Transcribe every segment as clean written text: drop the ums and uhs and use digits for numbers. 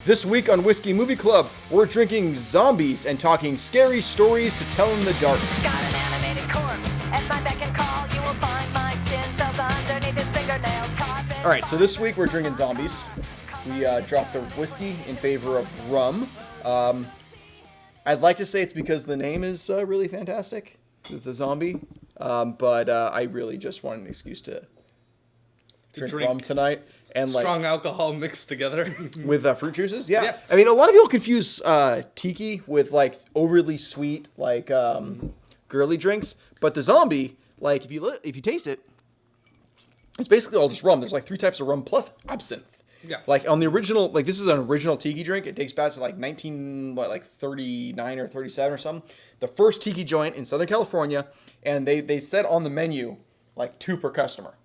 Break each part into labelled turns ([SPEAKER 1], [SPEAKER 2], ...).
[SPEAKER 1] This week on Whiskey Movie Club, we're drinking zombies and talking scary stories to tell in the dark.
[SPEAKER 2] Got an animated corpse at my beck and call. You will find my skin cells underneath his fingernails.
[SPEAKER 1] All right, so this week we're drinking zombies. We dropped the whiskey in favor of rum. I'd like to say it's because the name is really fantastic. It's a zombie. But I really just want an excuse to drink rum tonight. And
[SPEAKER 3] strong alcohol mixed together
[SPEAKER 1] with fruit juices. Yeah. I mean, a lot of people confuse tiki with like overly sweet like girly drinks, but the zombie, like if you taste it, it's basically all just rum. There's like 3 types of rum plus absinthe.
[SPEAKER 3] Yeah.
[SPEAKER 1] Like on the original, like this is an original tiki drink. It dates back to like 39 or 37 or something. The first tiki joint in Southern California, and they said on the menu like 2 per customer.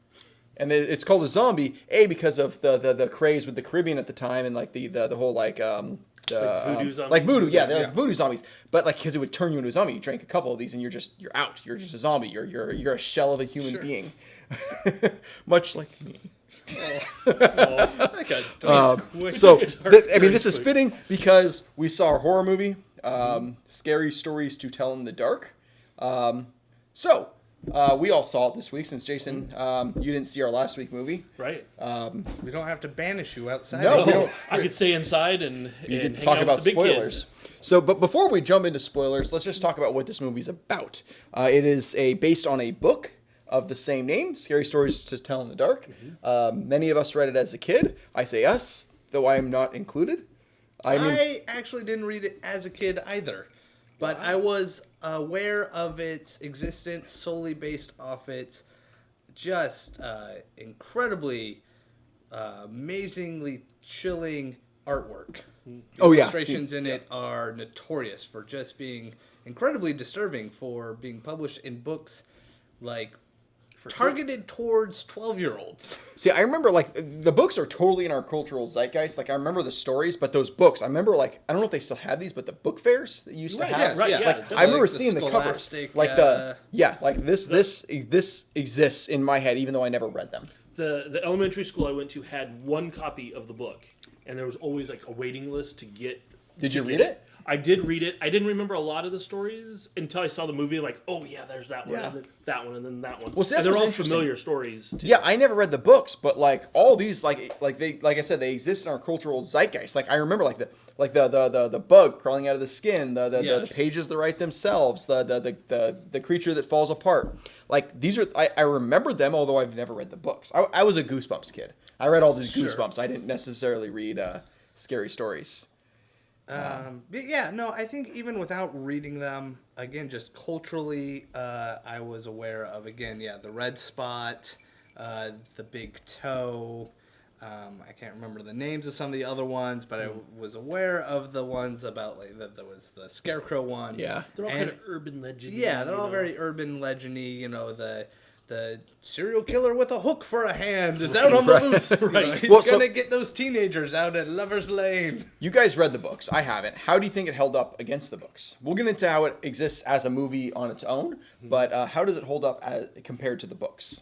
[SPEAKER 1] And it's called a zombie, because of the craze with the Caribbean at the time, and like the whole like
[SPEAKER 4] voodoo zombies?
[SPEAKER 1] like voodoo, they're like voodoo zombies. But like because it would turn you into a zombie, you drank a couple of these and you're out. You're just a zombie. You're a shell of a human being, much like me. So I mean, this is fitting because we saw a horror movie, Scary Stories to Tell in the Dark. We all saw it this week since Jason, you didn't see our last week movie.
[SPEAKER 4] Right.
[SPEAKER 3] We don't have to banish you outside.
[SPEAKER 1] No, we don't.
[SPEAKER 4] I could stay inside and
[SPEAKER 1] can
[SPEAKER 4] hang
[SPEAKER 1] talk
[SPEAKER 4] out
[SPEAKER 1] about
[SPEAKER 4] with the big
[SPEAKER 1] spoilers.
[SPEAKER 4] kids.
[SPEAKER 1] So, but before we jump into spoilers, let's just talk about what this movie's about. It is based on a book of the same name, Scary Stories to Tell in the Dark. Many of us read it as a kid. I say us, though I am not included.
[SPEAKER 3] I actually didn't read it as a kid either, but I was aware of its existence solely based off its just incredibly, amazingly chilling artwork.
[SPEAKER 1] Oh, yeah.
[SPEAKER 3] Illustrations in it are notorious for just being incredibly disturbing, for being published in books like targeted towards 12-year-olds.
[SPEAKER 1] See, I remember, like, the books are totally in our cultural zeitgeist. Like, I remember the stories, but those books, I remember, like, I don't know if they still have these, but the book fairs that you used to have.
[SPEAKER 4] Right, yeah.
[SPEAKER 1] Like, I remember seeing the covers. Like, this exists in my head, even though I never read them.
[SPEAKER 4] The elementary school I went to had 1 copy of the book, and there was always, like, a waiting list to get...
[SPEAKER 1] Did you read it?
[SPEAKER 4] I did read it. I didn't remember a lot of the stories until I saw the movie. Like, oh yeah, there's that one, and then that one, and then that one.
[SPEAKER 1] Well, see,
[SPEAKER 4] and they're all
[SPEAKER 1] interesting.
[SPEAKER 4] familiar stories too.
[SPEAKER 1] Yeah, I never read the books, but like all these, like I said, they exist in our cultural zeitgeist. Like I remember, the bug crawling out of the skin, the pages that write themselves, the creature that falls apart. Like these are, I remember them, although I've never read the books. I was a Goosebumps kid. I read all these Goosebumps. I didn't necessarily read Scary Stories.
[SPEAKER 3] I think even without reading them, again, just culturally, I was aware of, the red spot, the big toe. I can't remember the names of some of the other ones, but I was aware of the ones about, like, there was the Scarecrow one.
[SPEAKER 1] Yeah.
[SPEAKER 4] They're all kind of urban legend.
[SPEAKER 3] Yeah, they're all very urban legend-y, the serial killer with a hook for a hand is out on the loose. He's gonna get those teenagers out at Lover's Lane.
[SPEAKER 1] You guys read the books. I haven't. How do you think it held up against the books? We'll get into how it exists as a movie on its own, but how does it hold up compared to the books?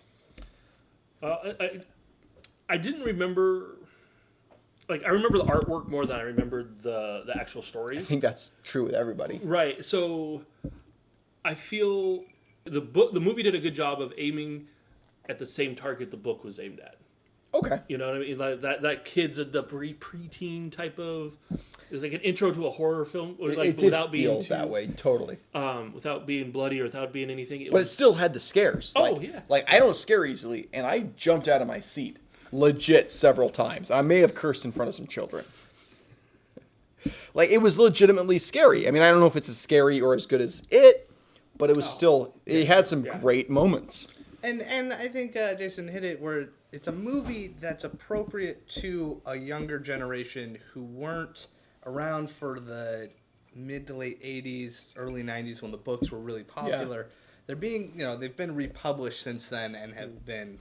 [SPEAKER 4] I didn't remember... Like, I remember the artwork more than I remembered the actual stories.
[SPEAKER 1] I think that's true with everybody.
[SPEAKER 4] Right, so I feel... The movie did a good job of aiming at the same target the book was aimed at.
[SPEAKER 1] Okay.
[SPEAKER 4] You know what I mean? Like that kid's the preteen type of... It's like an intro to a horror film. Like,
[SPEAKER 1] it did
[SPEAKER 4] without
[SPEAKER 1] feel
[SPEAKER 4] being
[SPEAKER 1] that way, totally.
[SPEAKER 4] Without being bloody or without being anything.
[SPEAKER 1] But it still had the scares. Like, I don't scare easily, and I jumped out of my seat legit several times. I may have cursed in front of some children. Like, it was legitimately scary. I mean, I don't know if it's as scary or as good as it, but it was still, it had some great moments.
[SPEAKER 3] And I think Jason hit it where it's a movie that's appropriate to a younger generation who weren't around for the mid to late 80s, early 90s when the books were really popular. They're being, they've been republished since then and have been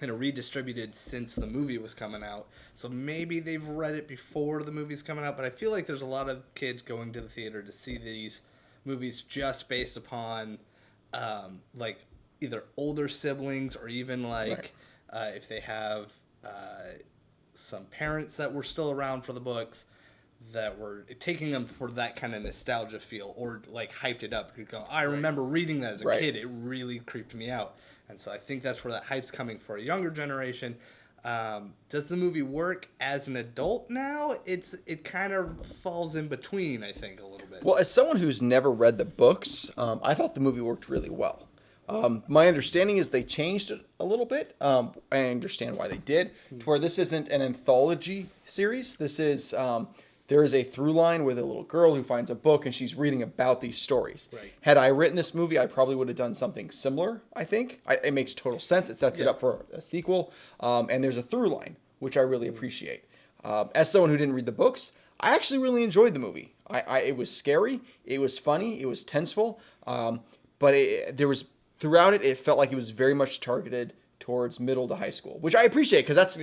[SPEAKER 3] redistributed since the movie was coming out. So maybe they've read it before the movie's coming out, but I feel like there's a lot of kids going to the theater to see these movies just based upon either older siblings or even if they have some parents that were still around for the books. that were taking them for that kind of nostalgia feel, or like hyped it up. You go, I remember reading that as a
[SPEAKER 1] Right.
[SPEAKER 3] kid. It really creeped me out. And so I think that's where that hype's coming for a younger generation. Does the movie work as an adult now? It kind of falls in between, I think, a little bit.
[SPEAKER 1] Well, as someone who's never read the books, I thought the movie worked really well. My understanding is they changed it a little bit. I understand why they did. To where this isn't an anthology series. This is there is a through line with a little girl who finds a book and she's reading about these stories.
[SPEAKER 4] Right.
[SPEAKER 1] Had I written this movie, I probably would have done something similar. I think it makes total sense. It sets it up for a sequel, and there's a through line, which I really appreciate. As someone who didn't read the books, I actually really enjoyed the movie. It was scary, it was funny, it was tenseful, but there was throughout it felt like it was very much targeted towards middle to high school, which I appreciate because that's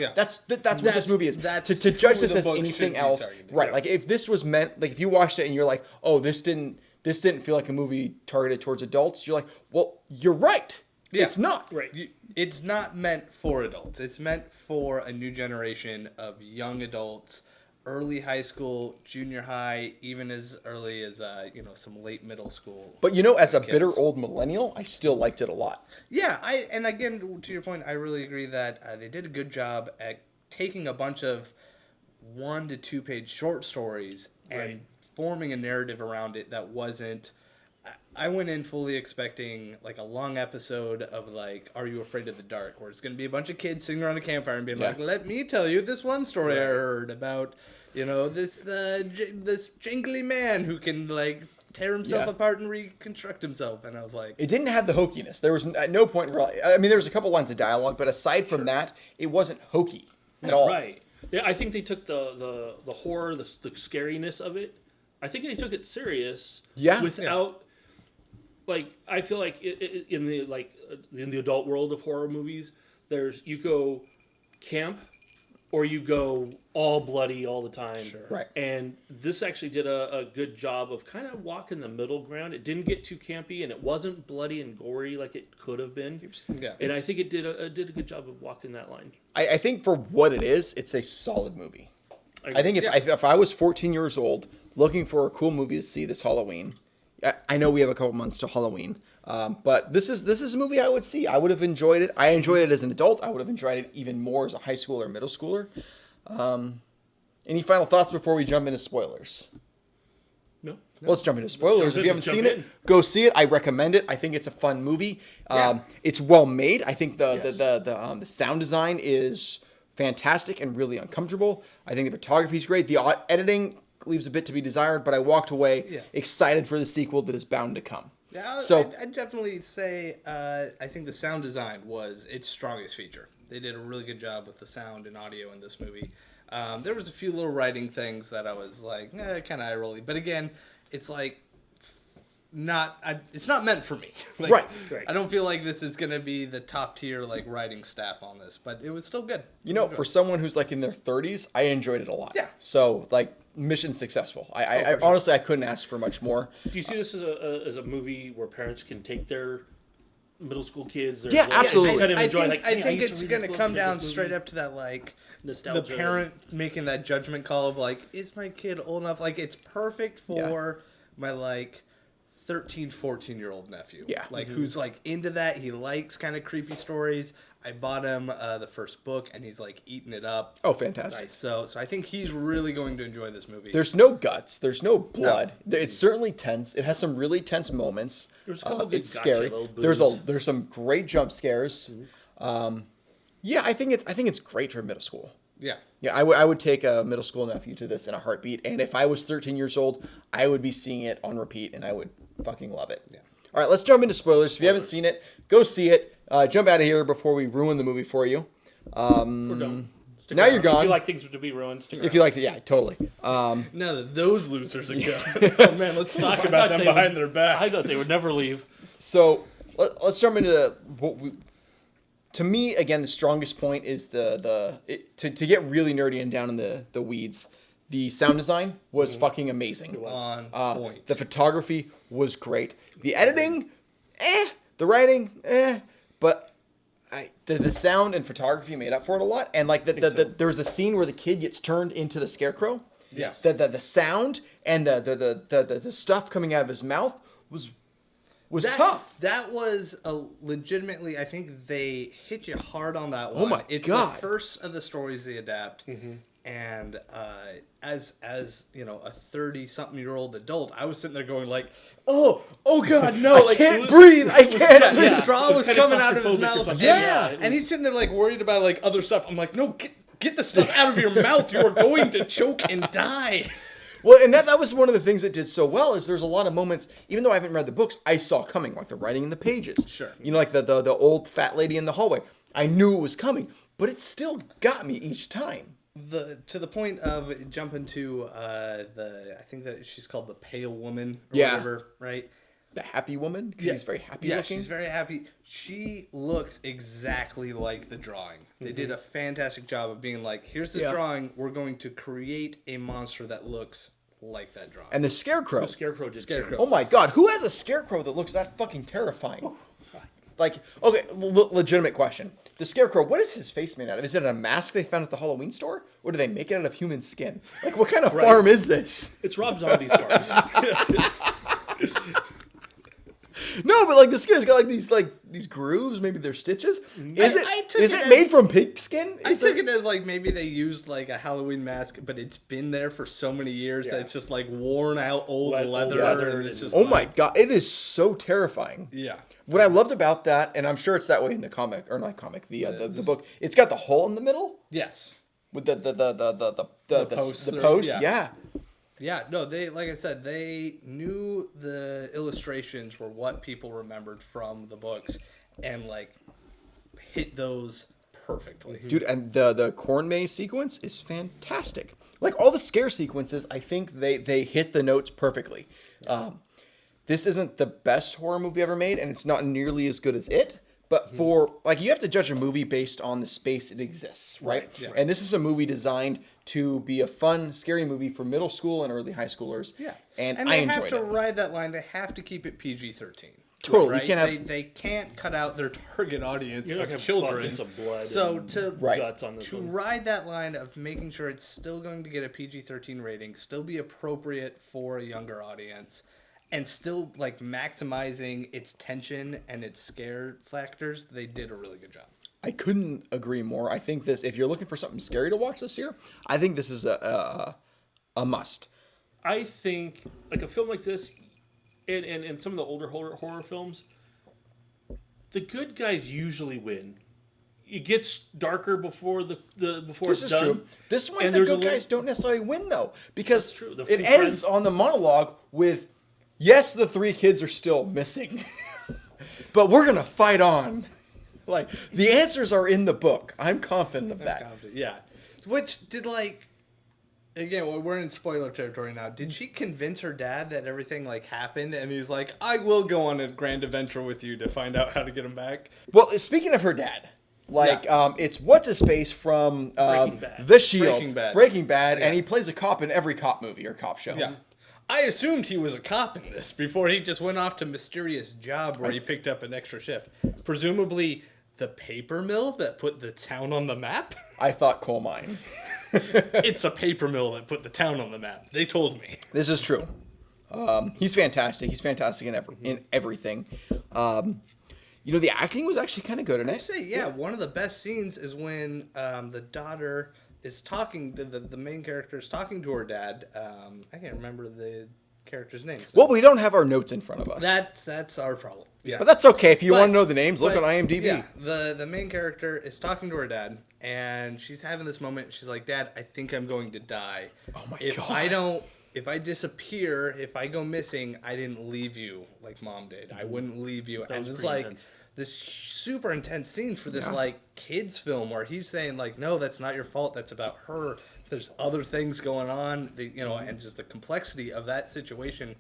[SPEAKER 1] what this movie is.
[SPEAKER 3] That's
[SPEAKER 1] To judge
[SPEAKER 3] who
[SPEAKER 1] this
[SPEAKER 3] the
[SPEAKER 1] as
[SPEAKER 3] book
[SPEAKER 1] anything
[SPEAKER 3] should be
[SPEAKER 1] else,
[SPEAKER 3] targeted.
[SPEAKER 1] right?
[SPEAKER 3] Yeah.
[SPEAKER 1] Like if this was meant, like if you watched it and you're like, oh, this didn't feel like a movie targeted towards adults. You're like, well, you're right.
[SPEAKER 3] Yeah.
[SPEAKER 1] It's not.
[SPEAKER 4] Right.
[SPEAKER 3] It's not meant for adults. It's meant for a new generation of young adults, early high school, junior high, even as early as some late middle school.
[SPEAKER 1] But as a
[SPEAKER 3] kids.
[SPEAKER 1] bitter old millennial, I still liked it a lot.
[SPEAKER 3] Yeah, and again, to your point, I really agree that they did a good job at taking a bunch of 1 to 2 page short stories and
[SPEAKER 4] Right.
[SPEAKER 3] forming a narrative around it that wasn't. I went in fully expecting like a long episode of like Are You Afraid of the Dark, where it's going to be a bunch of kids sitting around a campfire and being like, let me tell you this one story I heard about, this jingly man who can like tear himself
[SPEAKER 1] Yeah.
[SPEAKER 3] apart and reconstruct himself. And I was like,
[SPEAKER 1] It didn't have the hokiness. There was at no point really. I mean, there was a couple lines of dialogue, but aside from that, it wasn't hokey at all.
[SPEAKER 4] Right. I think they took the horror, the scariness of it. I think they took it serious.
[SPEAKER 1] Yeah.
[SPEAKER 4] Without, like, I feel like in the adult world of horror movies, you go camp, or you go all bloody all the time.
[SPEAKER 3] Sure.
[SPEAKER 1] Right.
[SPEAKER 4] And this actually did a good job of kind of walking the middle ground. It didn't get too campy, and it wasn't bloody and gory like it could have been.
[SPEAKER 3] yeah.
[SPEAKER 4] And I think it did a good job of walking that line.
[SPEAKER 1] I think for what it is, it's a solid movie. I think
[SPEAKER 3] Yeah.
[SPEAKER 1] if I was 14 years old looking for a cool movie to see this Halloween, I know we have a couple months to Halloween, but this is a movie I would see. I would have enjoyed it. I enjoyed it as an adult. I would have enjoyed it even more as a high schooler or middle schooler. Any final thoughts before we jump into spoilers?
[SPEAKER 4] No?
[SPEAKER 1] Let's jump into spoilers.
[SPEAKER 4] Jump
[SPEAKER 1] If you
[SPEAKER 4] in,
[SPEAKER 1] haven't
[SPEAKER 4] jump
[SPEAKER 1] seen it,
[SPEAKER 4] in.
[SPEAKER 1] go see it. I recommend it. I think it's a fun movie.
[SPEAKER 3] Yeah.
[SPEAKER 1] It's well made. I think
[SPEAKER 4] Yes.
[SPEAKER 1] the sound design is fantastic and really uncomfortable. I think the photography is great. The editing leaves a bit to be desired, but I walked away excited for the sequel that is bound to come.
[SPEAKER 3] Yeah,
[SPEAKER 1] So-
[SPEAKER 3] I'd definitely say I think the sound design was its strongest feature. They did a really good job with the sound and audio in this movie. There was a few little writing things that I was like, kind of eye rolly. But again, it's like it's not meant for me. Like,
[SPEAKER 1] Right.
[SPEAKER 3] I don't feel like this is gonna be the top tier like writing staff on this, but it was still good.
[SPEAKER 1] For someone who's like in their 30s, I enjoyed it a lot.
[SPEAKER 3] Yeah.
[SPEAKER 1] So like mission successful. I honestly I couldn't ask for much more.
[SPEAKER 4] Do you see this as a movie where parents can take their middle school kids? Or
[SPEAKER 1] Yeah, absolutely.
[SPEAKER 4] Kind of enjoy,
[SPEAKER 3] I
[SPEAKER 4] like,
[SPEAKER 3] think,
[SPEAKER 4] hey,
[SPEAKER 3] I think
[SPEAKER 4] used to
[SPEAKER 3] it's
[SPEAKER 4] read
[SPEAKER 3] going
[SPEAKER 4] this
[SPEAKER 3] to
[SPEAKER 4] book,
[SPEAKER 3] come
[SPEAKER 4] read
[SPEAKER 3] down
[SPEAKER 4] this movie.
[SPEAKER 3] straight up to that, like,
[SPEAKER 4] Nostalgia.
[SPEAKER 3] the parent making that judgment call of, like, is my kid old enough? Like, it's perfect for my, like, 13, 14-year-old nephew.
[SPEAKER 1] Yeah.
[SPEAKER 3] Like, who's, like, into that. He likes kind of creepy stories. I bought him the first book, and he's, like, eating it up.
[SPEAKER 1] Oh, fantastic.
[SPEAKER 3] So I think he's really going to enjoy this movie.
[SPEAKER 1] There's no guts. There's no blood. It's certainly tense. It has some really tense moments.
[SPEAKER 4] There's a couple good
[SPEAKER 1] it's
[SPEAKER 4] gotcha
[SPEAKER 1] scary.
[SPEAKER 4] little
[SPEAKER 1] There's
[SPEAKER 4] boos.
[SPEAKER 1] there's some great jump scares. Yeah, I think it's great for middle school.
[SPEAKER 3] Yeah.
[SPEAKER 1] Yeah, I would take a middle school nephew to this in a heartbeat. And if I was 13 years old, I would be seeing it on repeat, and I would fucking love it.
[SPEAKER 3] Yeah.
[SPEAKER 1] All right, let's jump into spoilers. If you haven't seen it, go see it. Jump out of here before we ruin the movie for you.
[SPEAKER 4] We're done. Stick
[SPEAKER 1] Now
[SPEAKER 4] around.
[SPEAKER 1] you're gone.
[SPEAKER 4] If you like things to be ruined, stick
[SPEAKER 1] If you liked it, yeah, totally.
[SPEAKER 3] Now that those losers are gone. Oh, man, let's talk about them behind their back.
[SPEAKER 4] I thought they would never leave.
[SPEAKER 1] So let's jump into what we. To me, again, the strongest point is to get really nerdy and down in the weeds. The sound design was fucking amazing.
[SPEAKER 3] On point.
[SPEAKER 1] The photography was great. The editing, the writing, but the sound and photography made up for it a lot. And like there was the scene where the kid gets turned into the scarecrow.
[SPEAKER 3] Yes.
[SPEAKER 1] The sound and the stuff coming out of his mouth was tough.
[SPEAKER 3] That was a legitimately. I think they hit you hard on that one.
[SPEAKER 1] Oh my
[SPEAKER 3] it's
[SPEAKER 1] God.
[SPEAKER 3] the first of the stories they adapt, and as you know, a 30-something-year-old adult, I was sitting there going like, oh God, no!
[SPEAKER 1] I can't breathe. I can't.
[SPEAKER 3] The
[SPEAKER 1] breathe.
[SPEAKER 3] straw was
[SPEAKER 4] kinda
[SPEAKER 3] coming out of his
[SPEAKER 4] claustrophobic or
[SPEAKER 3] mouth.
[SPEAKER 4] something.
[SPEAKER 1] Yeah.
[SPEAKER 4] it
[SPEAKER 3] And
[SPEAKER 4] was-
[SPEAKER 3] he's sitting there like worried about like other stuff. I'm like, no, get the stuff out of your mouth. You are going to choke and die.
[SPEAKER 1] Well, and that was one of the things that did so well is there's a lot of moments, even though I haven't read the books, I saw coming, like the writing in the pages.
[SPEAKER 3] Sure.
[SPEAKER 1] You know, like the old fat lady in the hallway. I knew it was coming, but it still got me each time.
[SPEAKER 3] To the point of jumping to I think that she's called the Pale Woman or
[SPEAKER 1] Yeah.
[SPEAKER 3] whatever, right?
[SPEAKER 1] The happy woman, she's very happy looking.
[SPEAKER 3] She's very happy. She looks exactly like the drawing. They did a fantastic job of being like, here's the
[SPEAKER 1] Yeah.
[SPEAKER 3] drawing. We're going to create a monster that looks like that drawing.
[SPEAKER 1] And the scarecrow.
[SPEAKER 4] The Scarecrow did
[SPEAKER 3] Scarecrow.
[SPEAKER 4] too.
[SPEAKER 1] Oh my God, who has a scarecrow that looks that fucking terrifying? Like, okay, legitimate question. The scarecrow, what is his face made out of? Is it a mask they found at the Halloween store? Or do they make it out of human skin? Like, what kind of farm is this?
[SPEAKER 4] It's Rob Zombie's story.
[SPEAKER 1] No, but like the skin has got like these grooves, maybe they're stitches. Is
[SPEAKER 3] I
[SPEAKER 1] it
[SPEAKER 3] took
[SPEAKER 1] is
[SPEAKER 3] it
[SPEAKER 1] it
[SPEAKER 3] as-
[SPEAKER 1] made from pig skin?
[SPEAKER 3] I
[SPEAKER 1] Is
[SPEAKER 3] took
[SPEAKER 1] it-
[SPEAKER 3] it as like maybe they used like a Halloween mask, but it's been there for so many years that it's just like worn out old
[SPEAKER 4] Wet old
[SPEAKER 3] leather,
[SPEAKER 4] leather
[SPEAKER 3] and it's just
[SPEAKER 1] Oh
[SPEAKER 3] like,
[SPEAKER 1] my God, it is so terrifying.
[SPEAKER 3] yeah.
[SPEAKER 1] What I loved about that, and I'm sure it's that way in the comic, or not comic, the book. It's got the hole in the middle
[SPEAKER 3] Yes.
[SPEAKER 1] with the
[SPEAKER 3] post through,
[SPEAKER 1] post.
[SPEAKER 3] yeah.
[SPEAKER 1] Yeah.
[SPEAKER 3] Yeah, no, they like I said, they knew the illustrations were what people remembered from the books, and like hit those perfectly.
[SPEAKER 1] Dude, and the corn maze sequence is fantastic. Like all the scare sequences, I think they hit the notes perfectly. This isn't the best horror movie ever made, and it's not nearly as good as it. But for like, you have to judge a movie based on the space it exists, right?
[SPEAKER 3] Right, yeah.
[SPEAKER 1] And this is a movie designed to be a fun, scary movie for middle school and early high schoolers.
[SPEAKER 3] Yeah,
[SPEAKER 1] and
[SPEAKER 3] they
[SPEAKER 1] I
[SPEAKER 3] have
[SPEAKER 1] enjoyed
[SPEAKER 3] to
[SPEAKER 1] it.
[SPEAKER 3] ride that line. They have to keep it PG-13.
[SPEAKER 1] Totally, you
[SPEAKER 3] right?
[SPEAKER 1] can't have-
[SPEAKER 3] They can't cut out their target audience
[SPEAKER 4] You're not
[SPEAKER 3] of
[SPEAKER 4] gonna have
[SPEAKER 3] children.
[SPEAKER 4] buckets of blood
[SPEAKER 3] So
[SPEAKER 4] and
[SPEAKER 3] to
[SPEAKER 1] Right.
[SPEAKER 4] guts on this
[SPEAKER 3] to
[SPEAKER 4] one.
[SPEAKER 3] ride that line of making sure it's still going to get a PG-13 rating, still be appropriate for a younger audience, and still like maximizing its tension and its scare factors, they did a really good job.
[SPEAKER 1] I couldn't agree more. I think this, if you're looking for something scary to watch this year, I think this is a must.
[SPEAKER 4] I think like a film like this, and some of the older horror films, the good guys usually win. It gets darker before before
[SPEAKER 1] This
[SPEAKER 4] it's
[SPEAKER 1] is
[SPEAKER 4] done.
[SPEAKER 1] true. This one,
[SPEAKER 4] And
[SPEAKER 1] the
[SPEAKER 4] there's a
[SPEAKER 1] good
[SPEAKER 4] little-
[SPEAKER 1] guys don't necessarily win though, because
[SPEAKER 4] That's true. The
[SPEAKER 1] it
[SPEAKER 4] two
[SPEAKER 1] ends
[SPEAKER 4] friends-
[SPEAKER 1] on the monologue with, "Yes, the 3 kids are still missing, but we're gonna fight on." Like the answers are in the book. I'm confident of that.
[SPEAKER 3] Yeah. Which did like again, we're in spoiler territory now. Did she convince her dad that everything like happened and he's like, I will go on a grand adventure with you to find out how to get him back?
[SPEAKER 1] Well, speaking of her dad, like it's what's his face from
[SPEAKER 4] Breaking Bad.
[SPEAKER 1] The Shield,
[SPEAKER 3] Breaking Bad.
[SPEAKER 1] and he plays a cop in every cop movie or cop show.
[SPEAKER 3] Yeah. I assumed he was a cop in this before he just went off to mysterious job where he picked up an extra shift. Presumably the paper mill that put the town on the map?
[SPEAKER 1] I thought coal mine.
[SPEAKER 3] It's a paper mill that put the town on the map. They told me.
[SPEAKER 1] This is true. He's fantastic. He's fantastic in everything. You know, the acting was actually kind of good in
[SPEAKER 3] I'd
[SPEAKER 1] it.
[SPEAKER 3] say, yeah, one of the best scenes is when the daughter is talking, the main character is talking to her dad. I can't remember the character's name. So
[SPEAKER 1] Well, we don't have our notes in front of us.
[SPEAKER 3] that's our problem. Yeah.
[SPEAKER 1] But that's okay. If you
[SPEAKER 3] But-
[SPEAKER 1] want to know the names, look
[SPEAKER 3] but,
[SPEAKER 1] on IMDb.
[SPEAKER 3] Yeah, the main character is talking to her dad, and she's having this moment. She's like, "Dad, I think I'm going to die.
[SPEAKER 1] Oh my
[SPEAKER 3] if
[SPEAKER 1] God.
[SPEAKER 3] If I disappear, if I go missing, I didn't leave you like Mom did. I wouldn't leave you." And
[SPEAKER 4] was
[SPEAKER 3] it's
[SPEAKER 4] pretty
[SPEAKER 3] like
[SPEAKER 4] intense.
[SPEAKER 3] this super intense scene for this
[SPEAKER 1] Yeah.
[SPEAKER 3] like kids film where he's saying like, "No, that's not your fault. That's about her. There's other things going on. And just the complexity of that situation."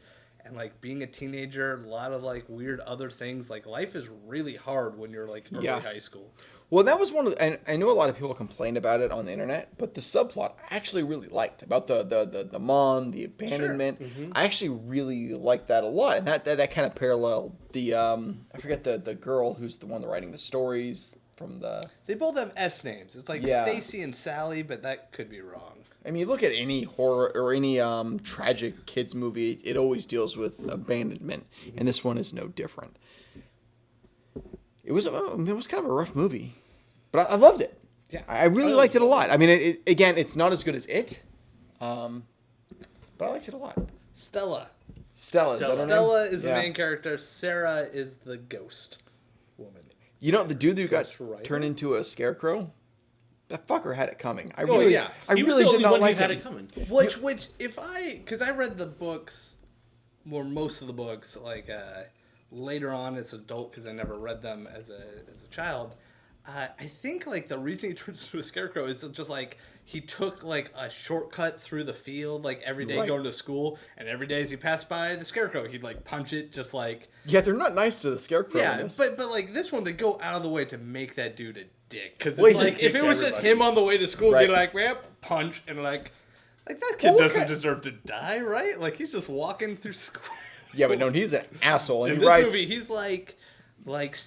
[SPEAKER 3] And like being a teenager, a lot of like weird other things. Like life is really hard when you're like early
[SPEAKER 1] Yeah.
[SPEAKER 3] high school.
[SPEAKER 1] Well, that was one of the, and I know a lot of people complained about it on the internet, but the subplot I actually really liked about the mom, the abandonment. I actually really liked that a lot, and that kind of paralleled the I forget the girl who's the one writing the stories from the.
[SPEAKER 3] They both have S names. It's like
[SPEAKER 1] Yeah.
[SPEAKER 3] Stacy and Sally, but that could be wrong.
[SPEAKER 1] I mean, look at any horror or any tragic kids movie. It always deals with abandonment, and this one is no different. It was kind of a rough movie, but I loved it.
[SPEAKER 3] Yeah,
[SPEAKER 1] I really liked it a lot. I mean, again, it's not as good as it, but I liked it a lot.
[SPEAKER 3] Stella.
[SPEAKER 1] Stella is
[SPEAKER 3] Is the main character. Sarah is the ghost woman.
[SPEAKER 1] You know, the dude who got
[SPEAKER 3] Ghost Rider?
[SPEAKER 1] turned into a scarecrow? That fucker had it coming. I
[SPEAKER 3] Oh,
[SPEAKER 1] really,
[SPEAKER 3] yeah.
[SPEAKER 1] I
[SPEAKER 4] He was
[SPEAKER 1] really
[SPEAKER 4] the
[SPEAKER 1] did
[SPEAKER 4] only
[SPEAKER 1] not
[SPEAKER 4] one who
[SPEAKER 1] like
[SPEAKER 4] had
[SPEAKER 1] him.
[SPEAKER 4] it coming.
[SPEAKER 3] Which because I read the books, or most of the books, like later on as an adult, because I never read them as a child. I think like the reason he turns into a scarecrow is just like he took like a shortcut through the field like every day
[SPEAKER 1] Right.
[SPEAKER 3] going to school, and every day as he passed by the scarecrow, he'd like punch it just like
[SPEAKER 1] Yeah, they're not nice to the scarecrow. in
[SPEAKER 3] yeah.
[SPEAKER 1] this.
[SPEAKER 3] But like this one, they go out of the way to make that dude a dick because
[SPEAKER 1] Well, he's
[SPEAKER 3] like
[SPEAKER 1] a
[SPEAKER 3] if
[SPEAKER 4] dick
[SPEAKER 3] it
[SPEAKER 4] to
[SPEAKER 3] was just
[SPEAKER 4] everybody.
[SPEAKER 3] him on the way to school,
[SPEAKER 1] Right.
[SPEAKER 3] they'd like punch and like that kid
[SPEAKER 1] Well, look
[SPEAKER 3] doesn't
[SPEAKER 1] at-
[SPEAKER 3] deserve to die, right? Like he's just walking through school.
[SPEAKER 1] Yeah, but no, he's an asshole, and
[SPEAKER 3] In
[SPEAKER 1] he
[SPEAKER 3] this
[SPEAKER 1] writes
[SPEAKER 3] movie, he's like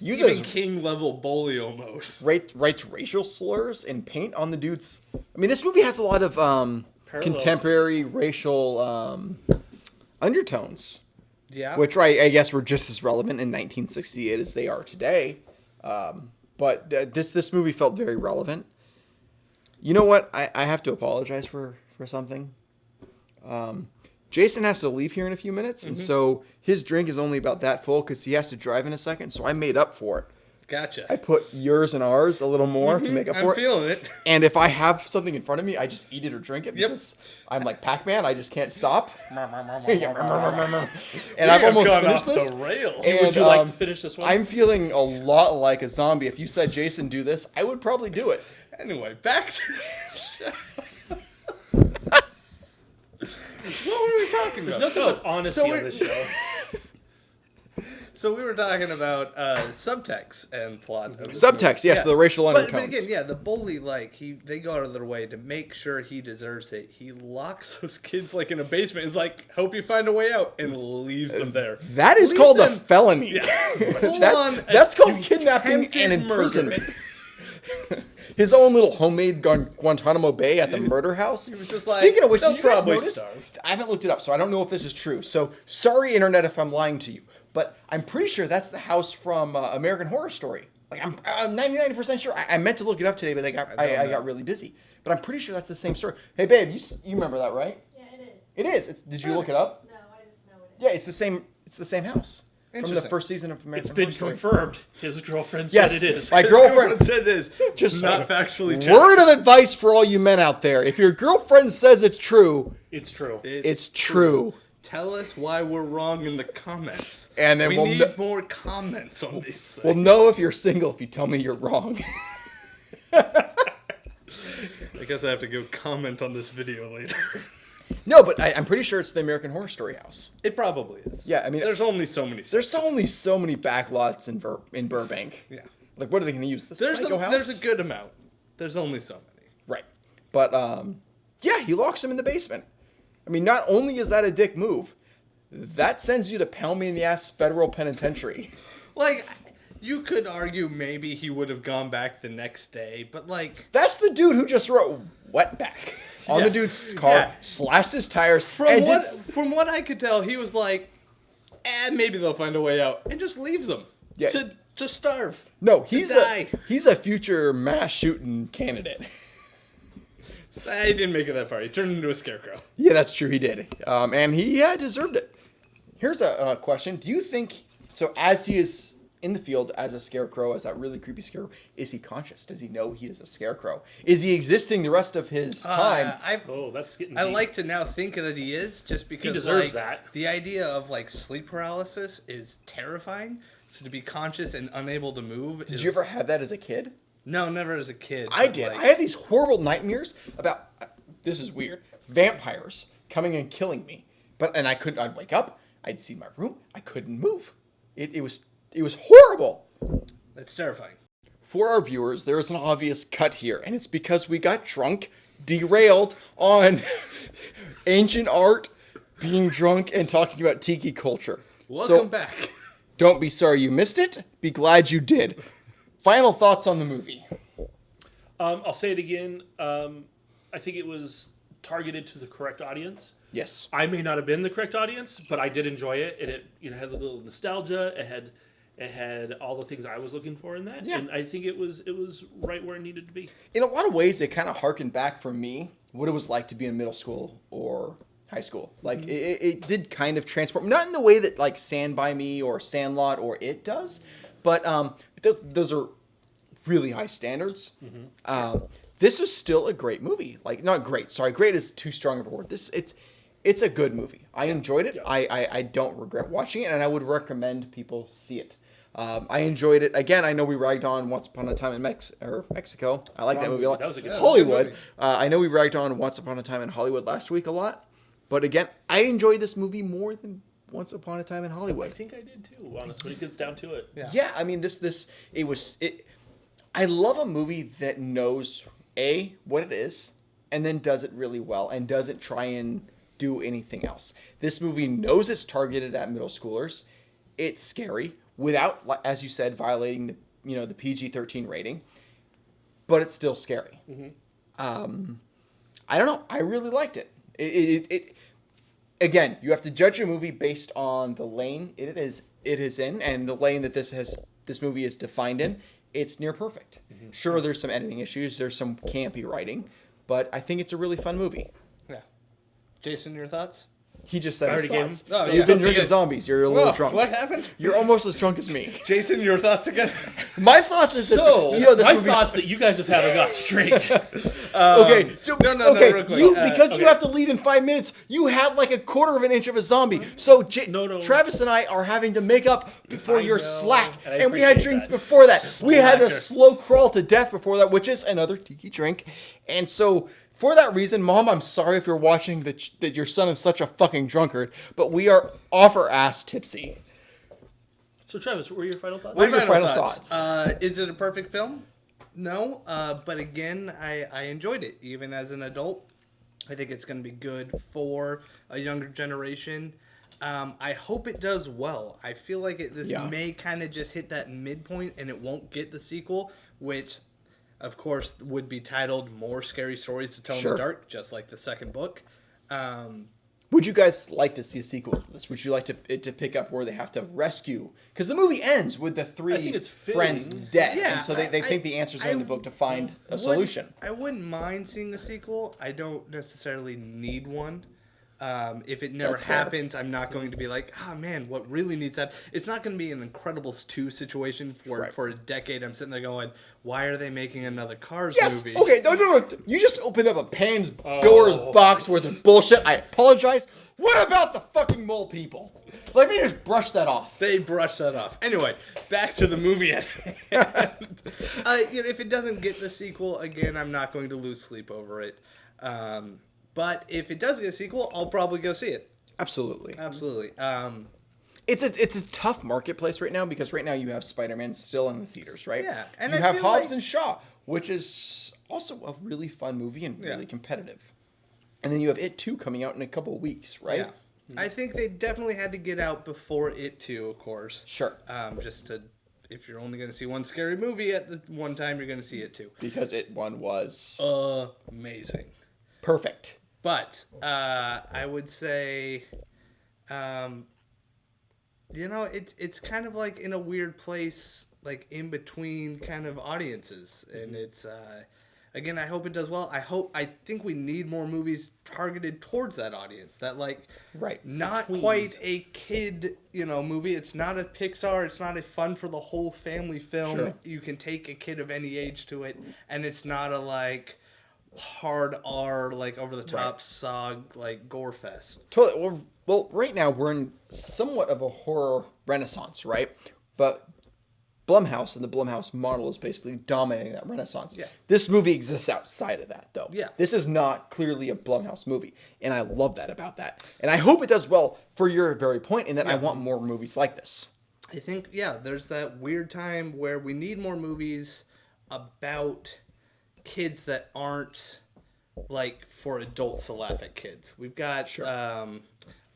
[SPEAKER 1] Uses-
[SPEAKER 3] Stephen King level bully almost.
[SPEAKER 1] writes racial slurs in paint on the dude's. I mean, this movie has a lot of contemporary racial undertones,
[SPEAKER 3] Yeah.
[SPEAKER 1] which I guess were just as relevant in 1968 as they are today. But this movie felt very relevant. You know what? I have to apologize for something. Jason has to leave here in a few minutes, and so his drink is only about that full because he has to drive in a second. So I made up for it.
[SPEAKER 3] Gotcha.
[SPEAKER 1] I put yours and ours a little more to make up
[SPEAKER 3] I'm
[SPEAKER 1] for it.
[SPEAKER 3] feeling it.
[SPEAKER 1] And if I have something in front of me, I just eat it or drink it
[SPEAKER 3] Yep.
[SPEAKER 1] because I'm like Pac-Man. I just can't stop. and
[SPEAKER 3] We
[SPEAKER 1] I've
[SPEAKER 3] have
[SPEAKER 1] almost
[SPEAKER 3] gone
[SPEAKER 1] finished
[SPEAKER 3] off
[SPEAKER 1] this.
[SPEAKER 3] the rail.
[SPEAKER 1] And,
[SPEAKER 4] Would you like to finish this one?
[SPEAKER 1] I'm feeling a lot like a zombie. If you said, Jason, do this, I would probably do it.
[SPEAKER 3] Anyway, back to what were we talking
[SPEAKER 4] There's
[SPEAKER 3] about?
[SPEAKER 4] nothing
[SPEAKER 3] Oh,
[SPEAKER 4] but honesty
[SPEAKER 3] so
[SPEAKER 4] on
[SPEAKER 3] we're-
[SPEAKER 4] this show.
[SPEAKER 3] So we were talking about subtext and plot. Of this
[SPEAKER 1] Subtext,
[SPEAKER 3] movie.
[SPEAKER 1] yes, the racial
[SPEAKER 3] But
[SPEAKER 1] undertones.
[SPEAKER 3] again, yeah, the bully, like they go out of their way to make sure he deserves it. He locks those kids like in a basement. He's like, "Hope you find a way out," and leaves them there.
[SPEAKER 1] That is
[SPEAKER 3] Leaves
[SPEAKER 1] called a
[SPEAKER 3] them-
[SPEAKER 1] felony.
[SPEAKER 3] Full
[SPEAKER 1] that's
[SPEAKER 3] on
[SPEAKER 1] that's called kidnapping
[SPEAKER 3] attempted
[SPEAKER 1] and
[SPEAKER 3] murder.
[SPEAKER 1] imprisonment. His own little homemade Guantanamo Bay at the murder house.
[SPEAKER 3] was just like,
[SPEAKER 1] Speaking of which,
[SPEAKER 3] "They'll
[SPEAKER 1] did you guys
[SPEAKER 3] probably
[SPEAKER 1] notice?
[SPEAKER 3] starve."
[SPEAKER 1] I haven't looked it up, so I don't know if this is true. So sorry, internet, if I'm lying to you, but I'm pretty sure that's the house from American Horror Story. Like I'm 99% sure. I meant to look it up today, but I got really busy. But I'm pretty sure that's the same story. Hey, babe, you remember that, right?
[SPEAKER 2] Yeah, it is.
[SPEAKER 1] It is. Did you look it up?
[SPEAKER 2] No, I just know it is.
[SPEAKER 1] Yeah, it's the same. It's the same house from the
[SPEAKER 3] Interesting.
[SPEAKER 1] first season of American
[SPEAKER 4] It's been
[SPEAKER 1] Horror Story.
[SPEAKER 4] confirmed. His girlfriend
[SPEAKER 1] Yes,
[SPEAKER 4] said it is.
[SPEAKER 1] my
[SPEAKER 3] His
[SPEAKER 1] girlfriend.
[SPEAKER 3] said it is
[SPEAKER 1] Just
[SPEAKER 3] not factually checked.
[SPEAKER 1] Word of advice for all you men out there: if your girlfriend says it's true,
[SPEAKER 4] It's true.
[SPEAKER 1] it's true.
[SPEAKER 3] Tell us why we're wrong in the comments.
[SPEAKER 1] And then
[SPEAKER 3] we
[SPEAKER 1] we'll
[SPEAKER 3] need
[SPEAKER 1] kn-
[SPEAKER 3] more comments on these things.
[SPEAKER 1] We'll know if you're single if you tell me you're wrong.
[SPEAKER 3] I guess I have to go comment on this video later.
[SPEAKER 1] No, but I'm pretty sure it's the American Horror Story house.
[SPEAKER 3] It probably is.
[SPEAKER 1] Yeah, I mean,
[SPEAKER 3] there's only so many.
[SPEAKER 1] There's only so many backlots in Burbank.
[SPEAKER 3] Yeah.
[SPEAKER 1] Like, what are they going to use? The Psycho House?
[SPEAKER 3] There's a good amount. There's only so many.
[SPEAKER 1] Right. But, yeah, he locks him in the basement. I mean, not only is that a dick move, that sends you to pound me in the ass federal penitentiary.
[SPEAKER 3] Like, you could argue maybe he would have gone back the next day, but like
[SPEAKER 1] That's the dude who just wrote wetback on
[SPEAKER 3] Yeah.
[SPEAKER 1] the dude's car,
[SPEAKER 3] Yeah.
[SPEAKER 1] slashed his tires,
[SPEAKER 3] from
[SPEAKER 1] and
[SPEAKER 3] what I could tell, he was like, maybe they'll find a way out, and just leaves them
[SPEAKER 1] Yeah.
[SPEAKER 3] to starve.
[SPEAKER 1] no,
[SPEAKER 3] to
[SPEAKER 1] he's
[SPEAKER 3] die.
[SPEAKER 1] he's a future mass shooting candidate.
[SPEAKER 3] I didn't make it that far. He turned into a scarecrow.
[SPEAKER 1] Yeah, that's true. He did, and he deserved it. Here's a question: do you think so? As he is in the field as a scarecrow, as that really creepy scarecrow, is he conscious? Does he know he is a scarecrow? Is he existing the rest of his time?
[SPEAKER 4] Oh, that's getting
[SPEAKER 3] I
[SPEAKER 4] deep.
[SPEAKER 3] like to now think that he is, just because
[SPEAKER 4] deserves
[SPEAKER 3] like,
[SPEAKER 4] that.
[SPEAKER 3] the idea of like sleep paralysis is terrifying. So to be conscious and unable to move.
[SPEAKER 1] Did you ever have that as a kid?
[SPEAKER 3] No, never as a kid.
[SPEAKER 1] I
[SPEAKER 3] but,
[SPEAKER 1] did.
[SPEAKER 3] like-
[SPEAKER 1] I had these horrible nightmares about. This is weird. Vampires coming and killing me, and I couldn't. I'd wake up. I'd see my room. I couldn't move. It was horrible.
[SPEAKER 3] That's terrifying.
[SPEAKER 1] For our viewers, there is an obvious cut here, and it's because we got drunk, derailed on ancient art, being drunk, and talking about tiki culture.
[SPEAKER 3] Welcome back.
[SPEAKER 1] Don't be sorry you missed it. Be glad you did. Final thoughts on the movie.
[SPEAKER 4] I'll say it again. I think it was targeted to the correct audience.
[SPEAKER 1] Yes.
[SPEAKER 4] I may not have been the correct audience, but I did enjoy it, and it had a little nostalgia. It had all the things I was looking for in that, and I think it was right where it needed to be.
[SPEAKER 1] In a lot of ways, it kind of harkened back for me what it was like to be in middle school or high school. Like it did kind of transport, not in the way that like Stand By Me or Sandlot or It does, but those are really high standards. This is still a great movie. Like, not great. Sorry, great is too strong of a word. It's a good movie. I enjoyed it. Yeah. I don't regret watching it, and I would recommend people see it. I enjoyed it. Again, I know we ragged on Once Upon a Time in Mexico. I like that movie a lot.
[SPEAKER 4] That was a good
[SPEAKER 1] Hollywood. I know we ragged on Once Upon a Time in Hollywood last week a lot. But again, I enjoyed this movie more than Once Upon a Time in Hollywood.
[SPEAKER 4] I think I did too, honestly, when it gets down to it.
[SPEAKER 1] Yeah, I mean, I love a movie that knows, A, what it is, and then does it really well, and doesn't try and do anything else. This movie knows it's targeted at middle schoolers. It's scary, without, as you said, violating the PG-13 rating, but it's still scary. I don't know. I really liked it. It again, you have to judge a movie based on the lane it is in, and the lane that this movie is defined in. It's near perfect. Sure, there's some editing issues, there's some campy writing, but I think it's a really fun movie.
[SPEAKER 3] Yeah. Jason, your thoughts?
[SPEAKER 1] He just said his
[SPEAKER 4] Already gave
[SPEAKER 1] thoughts.
[SPEAKER 3] him- Oh,
[SPEAKER 1] You've
[SPEAKER 3] yeah.
[SPEAKER 1] been
[SPEAKER 3] Okay,
[SPEAKER 1] drinking
[SPEAKER 3] good.
[SPEAKER 1] zombies. You're a little
[SPEAKER 3] Whoa,
[SPEAKER 1] drunk.
[SPEAKER 3] what happened?
[SPEAKER 1] You're almost as drunk as me.
[SPEAKER 3] Jason, your thoughts again?
[SPEAKER 1] My thoughts is it's,
[SPEAKER 4] So,
[SPEAKER 1] this
[SPEAKER 4] my
[SPEAKER 1] movie's...
[SPEAKER 4] thoughts that you guys have haven't got straight.
[SPEAKER 1] Okay,
[SPEAKER 3] no,
[SPEAKER 1] okay.
[SPEAKER 3] real quick.
[SPEAKER 1] Because
[SPEAKER 4] okay.
[SPEAKER 1] you have to leave in 5 minutes, you had like a quarter of an inch of a zombie. So
[SPEAKER 4] No.
[SPEAKER 1] Travis and I are having to make up for
[SPEAKER 4] I
[SPEAKER 1] your
[SPEAKER 4] know,
[SPEAKER 1] slack,
[SPEAKER 4] and I
[SPEAKER 1] and we had
[SPEAKER 4] appreciate
[SPEAKER 1] drinks
[SPEAKER 4] that.
[SPEAKER 1] before that. We had a
[SPEAKER 4] Slacker.
[SPEAKER 1] slow crawl to death before that, which is another tiki drink. And so, for that reason, Mom, I'm sorry if you're watching that your son is such a fucking drunkard, but we are off our ass tipsy.
[SPEAKER 4] So, Travis, what were your final thoughts?
[SPEAKER 1] What are your final thoughts?
[SPEAKER 3] Is it a perfect film? No, but again, I enjoyed it even as an adult. I think it's going to be good for a younger generation. I hope it does well. I feel like this may kind of just hit that midpoint and it won't get the sequel, which, of course, would be titled More Scary Stories to Tell in the Dark, just like the second book.
[SPEAKER 1] Would you guys like to see a sequel to this? Would you like it to pick up where they have to rescue? Because the movie ends with the
[SPEAKER 4] I think
[SPEAKER 1] three
[SPEAKER 4] it's fitting.
[SPEAKER 1] friends dead.
[SPEAKER 3] Yeah,
[SPEAKER 1] and so they think the answers are in the book to find a solution.
[SPEAKER 3] I wouldn't mind seeing a sequel. I don't necessarily need one. If it never
[SPEAKER 1] That's fair.
[SPEAKER 3] happens, I'm not going to be like, man, what really needs that? It's not going to be an Incredibles 2 situation where for a decade I'm sitting there going, why are they making another Cars
[SPEAKER 1] Yes.
[SPEAKER 3] movie?
[SPEAKER 1] Okay. No. You just opened up a Pandora's box worth of bullshit. I apologize. What about the fucking mole people? Like, they just brushed that off.
[SPEAKER 3] They brushed that off. Anyway, back to the movie at hand. If it doesn't get the sequel, again, I'm not going to lose sleep over it. But if it does get a sequel, I'll probably go see it.
[SPEAKER 1] Absolutely.
[SPEAKER 3] Absolutely.
[SPEAKER 1] It's a tough marketplace right now because right now you have Spider-Man still in the theaters, right?
[SPEAKER 3] Yeah, and
[SPEAKER 1] you
[SPEAKER 3] I
[SPEAKER 1] have
[SPEAKER 3] feel
[SPEAKER 1] Hobbs
[SPEAKER 3] like-
[SPEAKER 1] and Shaw, which is also a really fun movie and really competitive. And then you have It 2 coming out in a couple of weeks, right?
[SPEAKER 3] Yeah. I think they definitely had to get out before It 2, of course.
[SPEAKER 1] Sure.
[SPEAKER 3] Just to, if you're only going to see one scary movie at the one time, you're going to see It 2.
[SPEAKER 1] Because It 1 was
[SPEAKER 3] Amazing.
[SPEAKER 1] perfect.
[SPEAKER 3] But I would say, it's kind of like in a weird place, like in between kind of audiences, and it's again, I hope it does well. I think we need more movies targeted towards that audience. That not quite a kid, movie. It's not a Pixar. It's not a fun for the whole family film.
[SPEAKER 1] Sure.
[SPEAKER 3] You can take a kid of any age to it, and it's not a hard R, over the top sog, gore fest.
[SPEAKER 1] Totally. Well, right now we're in somewhat of a horror renaissance, right? But Blumhouse and the Blumhouse model is basically dominating that renaissance.
[SPEAKER 3] Yeah.
[SPEAKER 1] This movie exists outside of that, though.
[SPEAKER 3] Yeah.
[SPEAKER 1] This is not clearly a Blumhouse movie, and I love that about that. And I hope it does well for your very point in that I want more movies like this.
[SPEAKER 3] I think, there's that weird time where we need more movies about kids that aren't for adults to laugh at kids. We've got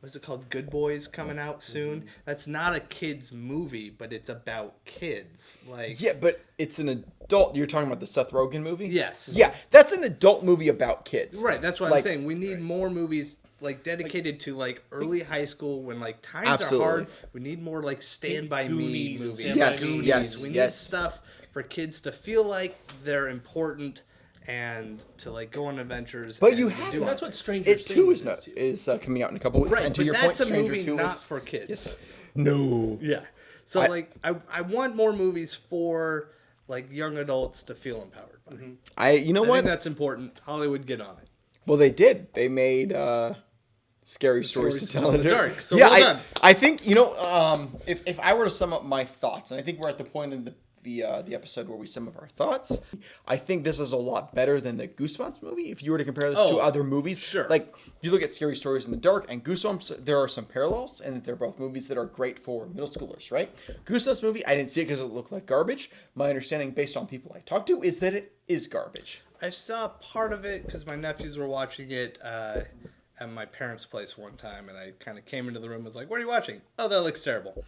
[SPEAKER 3] what's it called? Good Boys coming out soon. That's not a kids movie, but it's about kids. Like
[SPEAKER 1] Yeah, but it's an adult. You're talking about the Seth Rogen movie?
[SPEAKER 3] Yes.
[SPEAKER 1] Yeah, that's an adult movie about kids.
[SPEAKER 3] right. That's what
[SPEAKER 1] Like,
[SPEAKER 3] I'm saying. We need more movies like dedicated to like early high school when like times
[SPEAKER 1] Absolutely.
[SPEAKER 3] are hard. We need more like Stand By Me
[SPEAKER 4] Goonies and
[SPEAKER 3] movies.
[SPEAKER 4] Stand By
[SPEAKER 1] Yes,
[SPEAKER 4] Me.
[SPEAKER 3] Goonies.
[SPEAKER 1] yes,
[SPEAKER 3] We need
[SPEAKER 1] yes.
[SPEAKER 3] stuff for kids to feel like they're important and to like go on adventures.
[SPEAKER 1] But
[SPEAKER 3] and
[SPEAKER 1] you
[SPEAKER 3] do
[SPEAKER 1] have
[SPEAKER 3] all
[SPEAKER 4] That's
[SPEAKER 3] that.
[SPEAKER 4] what Stranger
[SPEAKER 1] It too
[SPEAKER 4] Things
[SPEAKER 1] is not,
[SPEAKER 4] too.
[SPEAKER 1] is coming out in a couple weeks.
[SPEAKER 3] Right,
[SPEAKER 1] and to
[SPEAKER 3] but
[SPEAKER 1] your
[SPEAKER 3] that's
[SPEAKER 1] point,
[SPEAKER 3] a
[SPEAKER 1] Stranger
[SPEAKER 3] movie
[SPEAKER 1] 2
[SPEAKER 3] not
[SPEAKER 1] is...
[SPEAKER 3] for kids.
[SPEAKER 1] Yes. No.
[SPEAKER 3] Yeah. So
[SPEAKER 1] I-
[SPEAKER 3] I want more movies for like young adults to feel empowered by.
[SPEAKER 1] You know
[SPEAKER 3] I
[SPEAKER 1] what?
[SPEAKER 3] think that's important. Hollywood, get on it.
[SPEAKER 1] Well, they did. They made Scary Stories to Tell in the Dark.
[SPEAKER 3] So
[SPEAKER 1] yeah,
[SPEAKER 3] well done.
[SPEAKER 1] I think, you know, if I were to sum up my thoughts, and I think we're at the point in the episode where we sum up our thoughts, I think this is a lot better than the Goosebumps movie. If you were to compare this to
[SPEAKER 3] Oh,
[SPEAKER 1] other movies,
[SPEAKER 3] sure.
[SPEAKER 1] like if you look at Scary Stories in the Dark and Goosebumps, there are some parallels, and they're both movies that are great for middle schoolers, right? Goosebumps movie, I didn't see it because it looked like garbage. My understanding, based on people I talked to, is that it is garbage.
[SPEAKER 3] I saw part of it because my nephews were watching it at my parents' place one time, and I kind of came into the room and was like, "What are you watching?" "Oh, that looks terrible."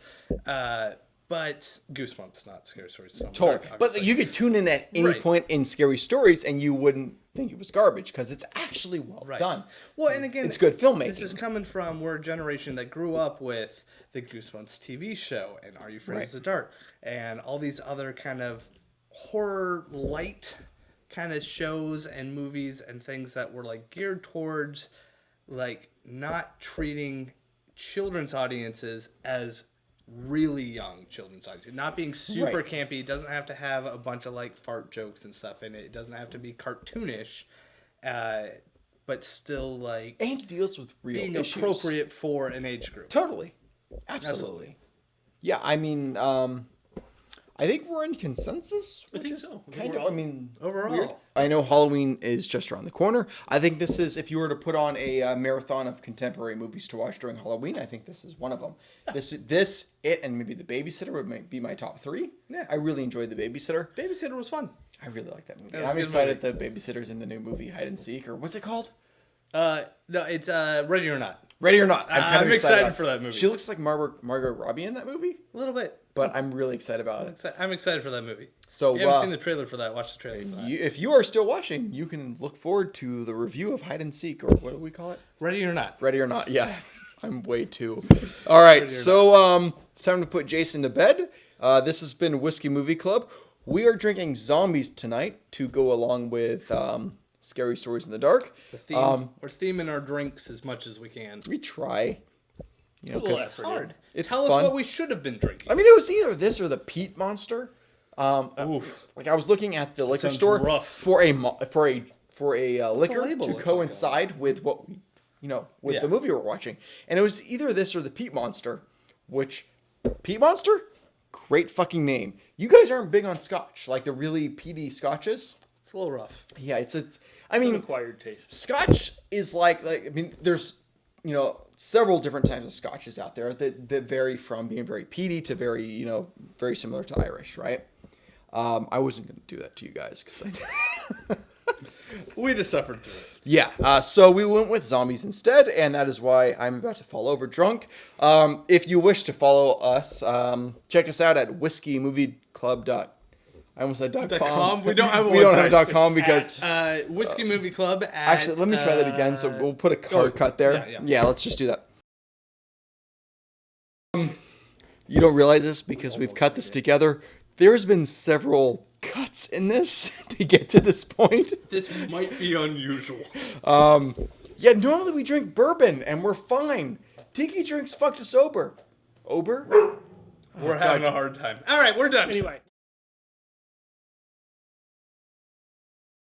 [SPEAKER 3] But Goosebumps, not Scary Stories. to Tell in the
[SPEAKER 1] Totally.
[SPEAKER 3] Dark,
[SPEAKER 1] But
[SPEAKER 3] obviously.
[SPEAKER 1] you could tune in at any
[SPEAKER 3] Right.
[SPEAKER 1] point in Scary Stories and you wouldn't think it was garbage because it's actually well
[SPEAKER 3] Right.
[SPEAKER 1] done.
[SPEAKER 3] Well, and again,
[SPEAKER 1] It's good filmmaking.
[SPEAKER 3] This is coming from we're a generation that grew up with the Goosebumps TV show and Are You Afraid
[SPEAKER 1] Right.
[SPEAKER 3] of the Dark and all these other kind of horror light kind of shows and movies and things that were like geared towards like not treating children's audiences as really young children's audiences, not being super
[SPEAKER 1] Right.
[SPEAKER 3] campy. It doesn't have to have a bunch of like fart jokes and stuff in it. It doesn't have to be cartoonish, but still like
[SPEAKER 1] And deals with real
[SPEAKER 3] being
[SPEAKER 1] issues.
[SPEAKER 3] appropriate for an age group.
[SPEAKER 1] Totally. Absolutely. Yeah, I mean, I think we're in consensus.
[SPEAKER 4] I
[SPEAKER 1] Which
[SPEAKER 4] think
[SPEAKER 1] is
[SPEAKER 4] so.
[SPEAKER 1] kind of,
[SPEAKER 4] Overall.
[SPEAKER 1] I mean,
[SPEAKER 3] Overall.
[SPEAKER 1] weird. I know Halloween is just around the corner. I think this is, if you were to put on a marathon of contemporary movies to watch during Halloween, I think this is one of them. It, and maybe The Babysitter would be my top three.
[SPEAKER 3] Yeah.
[SPEAKER 1] I really enjoyed The Babysitter.
[SPEAKER 3] Babysitter was fun.
[SPEAKER 1] I really like that movie.
[SPEAKER 3] Yeah, it was
[SPEAKER 1] I'm
[SPEAKER 3] a good
[SPEAKER 1] excited the Babysitter's in the new movie Hide and Seek, or what's it called?
[SPEAKER 3] No, it's Ready or Not.
[SPEAKER 1] Ready or Not. I'm kind
[SPEAKER 3] I'm
[SPEAKER 1] of
[SPEAKER 3] excited
[SPEAKER 1] about it.
[SPEAKER 3] for that movie.
[SPEAKER 1] She looks like Margot Robbie in that movie,
[SPEAKER 3] A little bit.
[SPEAKER 1] but I'm really excited about it.
[SPEAKER 3] I'm excited for that movie.
[SPEAKER 1] So,
[SPEAKER 3] if you haven't seen the trailer for that, watch the trailer for that.
[SPEAKER 1] If you are still watching, you can look forward to the review of Hide and Seek, or what do we call it?
[SPEAKER 3] Ready or Not.
[SPEAKER 1] Ready or Not. Yeah, I'm way too. All right, so it's time to put Jason to bed. This has been Whiskey Movie Club. We are drinking Zombies tonight to go along with Scary Stories in the Dark.
[SPEAKER 3] The theme, we're theming our drinks as much as we can.
[SPEAKER 1] We try. You know,
[SPEAKER 4] Well,
[SPEAKER 1] 'cause
[SPEAKER 4] that's pretty
[SPEAKER 3] Hard.
[SPEAKER 1] It's
[SPEAKER 3] Tell
[SPEAKER 1] fun.
[SPEAKER 3] us what we should have been drinking.
[SPEAKER 1] I mean, it was either this or the Peat Monster. Like I was looking at the liquor
[SPEAKER 3] Sounds
[SPEAKER 1] store
[SPEAKER 3] rough.
[SPEAKER 1] for a liquor
[SPEAKER 3] label
[SPEAKER 1] to
[SPEAKER 3] look like
[SPEAKER 1] coincide with what we, with
[SPEAKER 3] Yeah.
[SPEAKER 1] the movie we're watching, and it was either this or the Peat Monster. Which Peat Monster, great fucking name. You guys aren't big on Scotch, like the really peaty Scotches.
[SPEAKER 3] It's a little rough.
[SPEAKER 1] Yeah, I
[SPEAKER 4] An
[SPEAKER 1] mean,
[SPEAKER 4] acquired taste.
[SPEAKER 1] Scotch is like I mean, there's several different types of Scotches out there that vary from being very peaty to very very similar to Irish, right? I wasn't going to do that to you guys because
[SPEAKER 3] We just suffered through it.
[SPEAKER 1] yeah. So we went with Zombies instead, and that is why I'm about to fall over drunk. If you wish to follow us, check us out at whiskeymovieclub. I almost said .com.
[SPEAKER 3] We don't have a
[SPEAKER 1] we don't
[SPEAKER 3] website.
[SPEAKER 1] have .com because
[SPEAKER 3] Whiskey Movie Club at...
[SPEAKER 1] actually, let me try that again. So we'll put a hard cut there.
[SPEAKER 3] yeah.
[SPEAKER 1] Let's just do that. You don't realize this because we've cut this together. There's been several cuts in this to get to this point.
[SPEAKER 3] This might be unusual.
[SPEAKER 1] Yeah, normally we drink bourbon and we're fine. Tiki drinks fucked us sober. Ober?
[SPEAKER 3] We're having a hard time. All right, we're done.
[SPEAKER 4] Anyway.